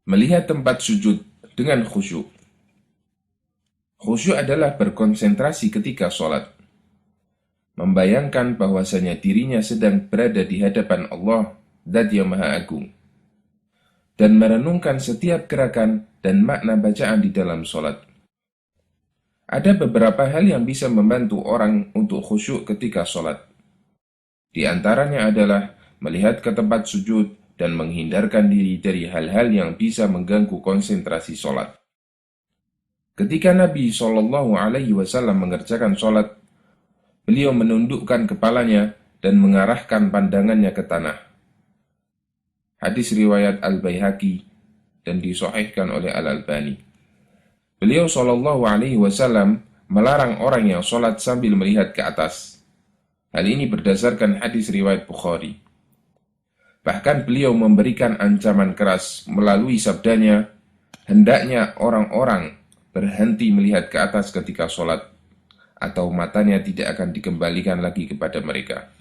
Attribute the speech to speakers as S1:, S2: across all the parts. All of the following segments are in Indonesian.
S1: Melihat tempat sujud dengan khusyuk. Khusyuk adalah berkonsentrasi ketika sholat, membayangkan bahwasanya dirinya sedang berada di hadapan Allah Zat yang Maha Agung, dan merenungkan setiap gerakan dan makna bacaan di dalam sholat. Ada beberapa hal yang bisa membantu orang untuk khusyuk ketika sholat. Di antaranya adalah melihat ke tempat sujud dan menghindarkan diri dari hal-hal yang bisa mengganggu konsentrasi sholat. Ketika Nabi Shallallahu Alaihi Wasallam mengerjakan sholat, beliau menundukkan kepalanya dan mengarahkan pandangannya ke tanah. Hadis riwayat Al-Baihaqi dan disahihkan oleh Al-Albani. Beliau Shallallahu Alaihi Wasallam melarang orang yang sholat sambil melihat ke atas. Hal ini berdasarkan hadis riwayat Bukhari. Bahkan beliau memberikan ancaman keras melalui sabdanya, hendaknya orang-orang berhenti melihat ke atas ketika sholat, atau matanya tidak akan dikembalikan lagi kepada mereka.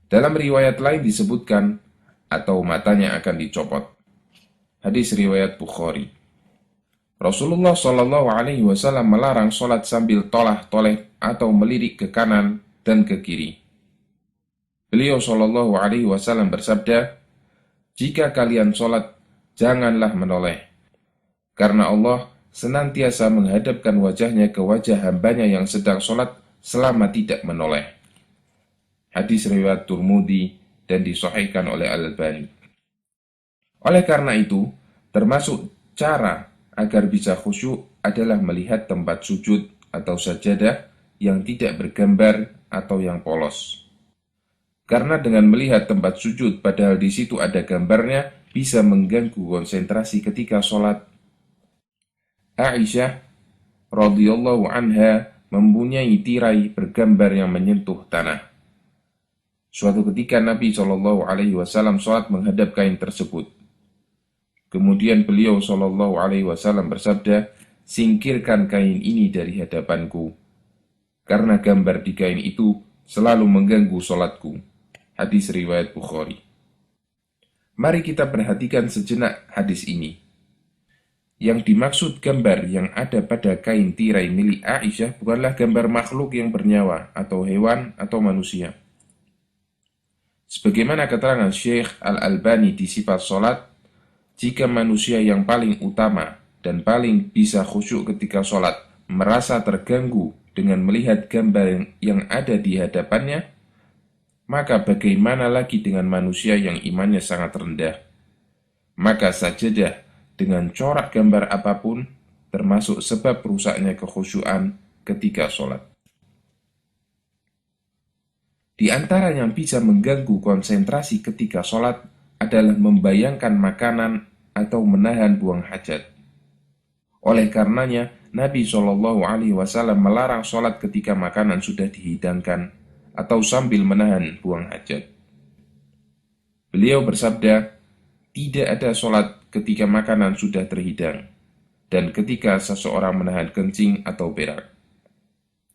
S1: Dalam riwayat lain disebutkan, atau matanya akan dicopot. Hadis riwayat Bukhari. Rasulullah Shallallahu Alaihi Wasallam melarang sholat sambil tolah-toleh atau melirik ke kanan dan ke kiri. Beliau Shallallahu Alaihi Wasallam bersabda, jika kalian sholat, janganlah menoleh, karena Allah senantiasa menghadapkan wajahnya ke wajah hambanya yang sedang sholat selama tidak menoleh. Hadis riwayat Tirmidzi dan disahihkan oleh Al-Albani. Oleh karena itu, termasuk cara agar bisa khusyuk adalah melihat tempat sujud atau sajadah yang tidak bergambar atau yang polos. Karena dengan melihat tempat sujud padahal di situ ada gambarnya bisa mengganggu konsentrasi ketika sholat. Aisyah radhiyallahu anha mempunyai tirai bergambar yang menyentuh tanah. Suatu ketika Nabi Shallallahu Alaihi Wasallam sholat menghadap kain tersebut. Kemudian beliau Shallallahu Alaihi Wasallam bersabda, singkirkan kain ini dari hadapanku, karena gambar di kain itu selalu mengganggu sholatku. Hadis riwayat Bukhari. Mari kita perhatikan sejenak hadis ini. Yang dimaksud gambar yang ada pada kain tirai milik Aisyah bukanlah gambar makhluk yang bernyawa atau hewan atau manusia. Sebagaimana keterangan Syekh Al-Albani di sifat sholat, jika manusia yang paling utama dan paling bisa khusyuk ketika sholat merasa terganggu dengan melihat gambar yang ada di hadapannya, maka bagaimana lagi dengan manusia yang imannya sangat rendah? Maka sajadah dengan corak gambar apapun termasuk sebab rusaknya kekhusyuan ketika sholat. Di antara yang bisa mengganggu konsentrasi ketika sholat adalah membayangkan makanan atau menahan buang hajat. Oleh karenanya, Nabi Shallallahu Alaihi Wasallam melarang sholat ketika makanan sudah dihidangkan atau sambil menahan buang hajat. Beliau bersabda, tidak ada sholat ketika makanan sudah terhidang, dan ketika seseorang menahan kencing atau berak.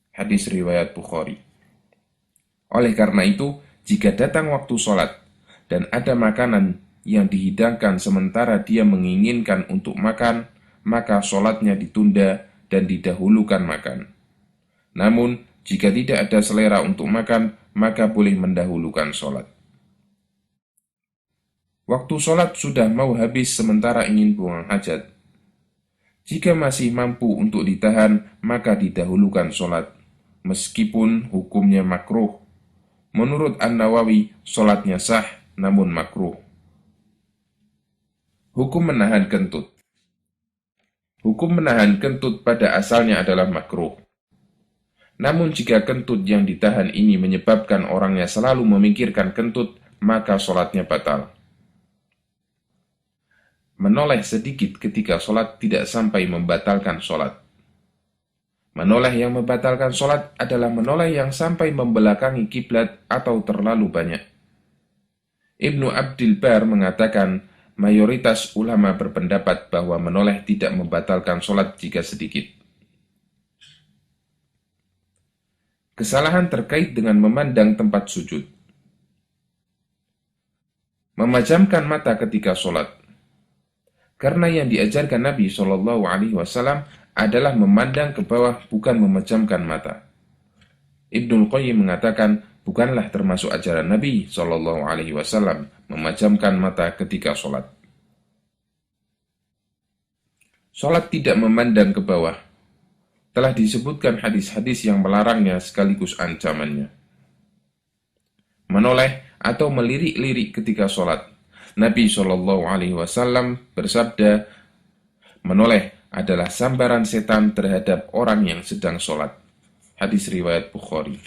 S1: Hadis riwayat Bukhari. Oleh karena itu, jika datang waktu sholat, dan ada makanan yang dihidangkan sementara dia menginginkan untuk makan, maka sholatnya ditunda dan didahulukan makan. Namun, jika tidak ada selera untuk makan, maka boleh mendahulukan sholat. Waktu sholat sudah mau habis sementara ingin buang hajat. Jika masih mampu untuk ditahan, maka didahulukan sholat, meskipun hukumnya makruh. Menurut An-Nawawi, sholatnya sah, namun makruh. Hukum menahan kentut. Hukum menahan kentut pada asalnya adalah makruh. Namun jika kentut yang ditahan ini menyebabkan orangnya selalu memikirkan kentut, maka sholatnya batal. Menoleh sedikit ketika sholat tidak sampai membatalkan sholat. Menoleh yang membatalkan sholat adalah menoleh yang sampai membelakangi kiblat atau terlalu banyak. Ibnu Abdil Bar mengatakan, mayoritas ulama berpendapat bahwa menoleh tidak membatalkan sholat jika sedikit. Kesalahan terkait dengan memandang tempat sujud. Memejamkan mata ketika sholat. Karena yang diajarkan Nabi Shallallahu Alaihi Wasallam adalah memandang ke bawah, bukan memejamkan mata. Ibnul Qayyim mengatakan, bukanlah termasuk ajaran Nabi Shallallahu Alaihi Wasallam memejamkan mata ketika sholat. Sholat tidak memandang ke bawah. Telah disebutkan hadis-hadis yang melarangnya sekaligus ancamannya. Menoleh atau melirik-lirik ketika sholat. Nabi Shallallahu Alaihi Wasallam bersabda, menoleh adalah sambaran setan terhadap orang yang sedang sholat. Hadis riwayat Bukhari.